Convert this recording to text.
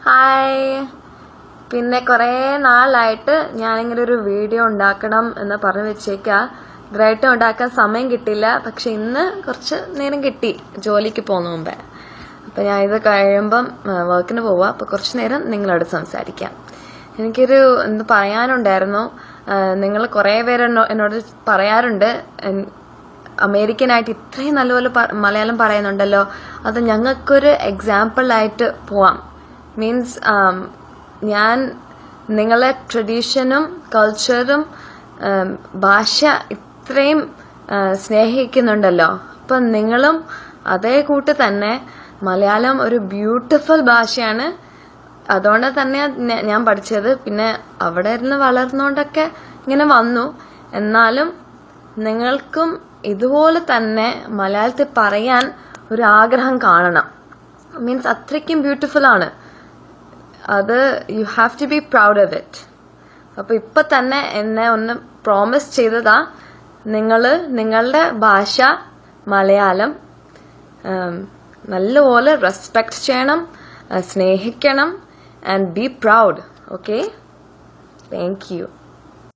Hi. പിന്നെ കുറേ നാളായിട്ട് ഞാനിങ്ങനെ ഒരു വീഡിയോ ഉണ്ടാക്കണം എന്ന് പറഞ്ഞു വെച്ചേക്കാ. ഇതുവരെയായിട്ടും ഉണ്ടാക്കാൻ സമയം കിട്ടില്ല. പക്ഷെ ഇന്ന് കുറച്ച് നേരം കിട്ടി ജോലിക്ക് പോകുന്ന മുമ്പേ. അപ്പം ഞാൻ ഇത് കഴിയുമ്പം വർക്കിന് പോവാ. അപ്പോൾ കുറച്ച് നേരം നിങ്ങളോട് സംസാരിക്കാം. എനിക്കൊരു എന്ത് പറയാനുണ്ടായിരുന്നു. നിങ്ങൾ കുറേ പേര് എന്നോട് പറയാറുണ്ട് അമേരിക്കനായിട്ട് ഇത്രയും നല്ലപോലെ മലയാളം പറയുന്നുണ്ടല്ലോ, അത് ഞങ്ങൾക്കൊരു എക്സാമ്പിളായിട്ട് പോവാം. മീൻസ് ഞാൻ നിങ്ങളെ ട്രഡീഷനും കൾച്ചറും ഭാഷ ഇത്രയും സ്നേഹിക്കുന്നുണ്ടല്ലോ, അപ്പം നിങ്ങളും അതേ കൂട്ട് തന്നെ മലയാളം ഒരു ബ്യൂട്ടിഫുൾ ഭാഷയാണ്. അതുകൊണ്ട് തന്നെ ഞാൻ പഠിച്ചത്. പിന്നെ അവിടെ ഇരുന്ന് വളർന്നുകൊണ്ടൊക്കെ ഇങ്ങനെ വന്നു. എന്നാലും നിങ്ങൾക്കും ഇതുപോലെ തന്നെ മലയാളത്തിൽ പറയാൻ ഒരു ആഗ്രഹം കാണണം. മീൻസ് അത്രയ്ക്കും ബ്യൂട്ടിഫുൾ ആണ് അത്. You have to be proud of it. അപ്പൊ ഇപ്പൊ തന്നെ എന്നെ ഒന്ന് പ്രോമിസ് ചെയ്തതാ, നിങ്ങളുടെ ഭാഷ മലയാളം നല്ലപോലെ റെസ്പെക്ട് ചെയ്യണം, സ്നേഹിക്കണം, and be proud. Okay? Thank you.